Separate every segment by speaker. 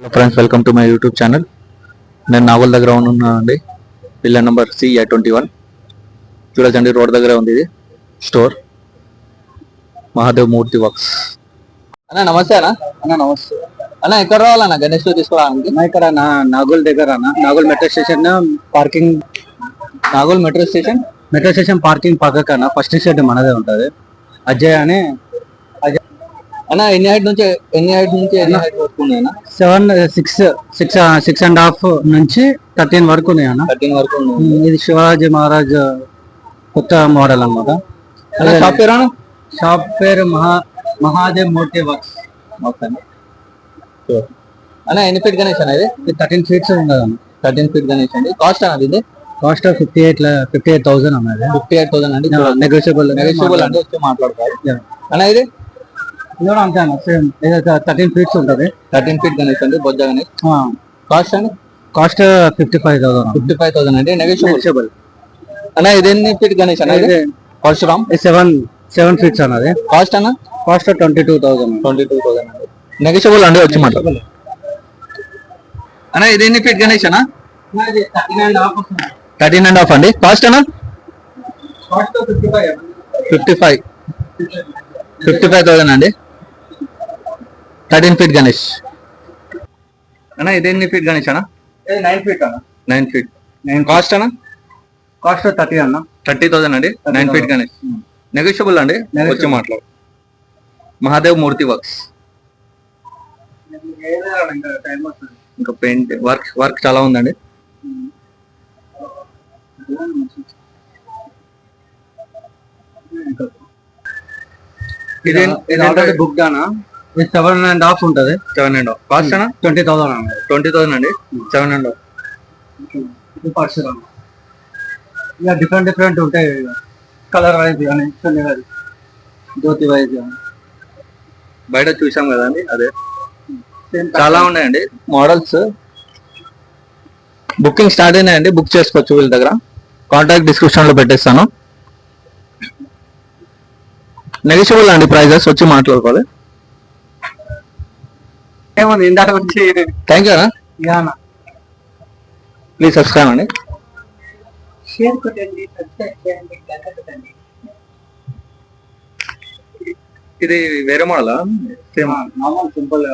Speaker 1: Hello friends, welcome to my YouTube channel. నేను నాగోల్ దగ్గర ఉన్నానండి. Pillar number CA21. చూడొచ్చండి, రోడ్ దగ్గర ఉంది ఇది స్టోర్. మహాదేవ్ మూర్తి వర్క్స్. అన్న నమస్తే. అన్న
Speaker 2: నమస్తే
Speaker 1: అన్న, ఎక్కడ రావాలన్న గణేష్ తీసుకోవడానికి?
Speaker 2: ఇక్కడ నాగోల్ దగ్గర Nagole metro station parking.
Speaker 1: Nagole metro station
Speaker 2: parking పక్కన ఫస్ట్ షెడ్ మనదే ఉంటది. అజయ్ అని.
Speaker 1: అన్న ఎన్ని హైట్ నుంచి ఎన్ని హైట్ వరకు ఉన్నాయన్న?
Speaker 2: 6.5 నుంచి 13 వరకు ఉన్నాయి అన్న.
Speaker 1: 13 వరకు
Speaker 2: ఇది శివాజీ మహారాజ్ కొత్త మోడల్ అన్నమాట.
Speaker 1: షాప్ పేరు అన్న?
Speaker 2: షాప్ పేరు మహాదేవ్ మూర్తి వర్క్స్.
Speaker 1: అన్న ఎన్ని ఫీట్ గణేష్ అన్న ఇది?
Speaker 2: 13 ఫీట్స్ ఉండదు అన్న.
Speaker 1: 13 ఫీట్ గణేష్ అండి. కాస్ట్ అన్నది ఇది?
Speaker 2: కాస్ట్ 58,000 అన్నది.
Speaker 1: 58,000 అండి.
Speaker 2: నెగోషియబుల్
Speaker 1: అంటే వచ్చి మాట్లాడతారు అన్న. ఇది
Speaker 2: అంతే అన్న, సేమ్ 13 ఫీట్స్ ఉంటుంది.
Speaker 1: 13 ఫీట్ గణేష్ అండి, బొజ్జ గణేష్. కాస్ట్ అండి?
Speaker 2: కాస్ట్ 55,000.
Speaker 1: 55,000 అండి, నెగోషియబుల్. అన్న ఇది ఎన్ని ఫీట్ గణేష్ అన్న? ఇది పరశురామ్
Speaker 2: 7 ఫీట్స్ అన్నది.
Speaker 1: కాస్ట్ అన్న?
Speaker 2: కాస్ట్ 22,000.
Speaker 1: 22,000 అండి, నెగోషియబుల్ అండి, వచ్చి మాట్లాడాలి. అన్న ఇది ఎన్ని ఫీట్ గణేష్ అన్న? 13.5 అండి. కాస్ట్ అన్న? 55,000 అండి. 13 ఫీట్ గణేష్ అన్న. ఇది ఎన్ని ఫీట్ గణేష్ అన్న?
Speaker 2: 9 ఫీట్ అన్న.
Speaker 1: 9 ఫీట్. కాస్ట్ అన్న?
Speaker 2: కాస్ట్ 30 అన్న.
Speaker 1: 30,000 అండి, 9 ఫీట్ గణేష్. నెగోషియబుల్ అండి, వచ్చి మాట్లాడు. మహాదేవ్ మూర్తి వర్క్స్. ఇంకా పెయింట్ వర్క్ చాలా ఉందండి.
Speaker 2: ఇది బుక్ దానా? ఇది 7.5 ఉంటది.
Speaker 1: 7.5. కాస్ట్ అన్న?
Speaker 2: 20,000 అన్న.
Speaker 1: 20,000 అండి, 7.5.
Speaker 2: ఇక డిఫరెంట్ ఉంటాయి, కలర్ వైజ్ కానీ జ్యోతి వైజ్ కానీ.
Speaker 1: బయట చూసాం కదండి, అదే చాలా ఉన్నాయండి మోడల్స్. బుకింగ్ స్టార్ట్ అయినాయండి, బుక్ చేసుకోవచ్చు వీళ్ళ దగ్గర. కాంటాక్ట్ డిస్క్రిప్షన్ లో పెట్టేస్తాను. నెగోషియబుల్ అండి, ప్రైజెస్ వచ్చి మాట్లాడుకోవాలి.
Speaker 2: ఏముంది ఇందాక వచ్చి.
Speaker 1: థ్యాంక్ యూ అన్న. ప్లీజ్ సబ్స్క్రైబ్ అండి.
Speaker 2: షేర్ కొట్టండి, సబ్స్క్రైబ్ చేయండి, గంట కొట్టండి.
Speaker 1: ఇది వేరే మోడలా? Same
Speaker 2: normal simple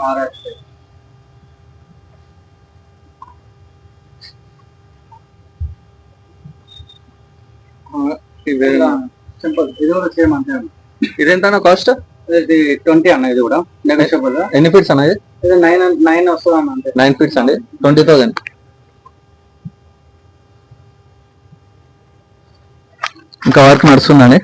Speaker 2: Maharashtra. Simple. ఇది కూడా సేమ్ అంతే అన్న.
Speaker 1: ఇదేంటన్నా కాస్ట్?
Speaker 2: ఇది 20 అన్న. ఇది కూడా నెగోషియబుల్.
Speaker 1: ఎన్ని ఫీట్స్ అన్న? ఇది
Speaker 2: 9 వస్తుంది అన్న. అంతే
Speaker 1: 9 ఫీట్స్ అండి, 20,000. ఇంకా వర్క్ నడుస్తుందండి.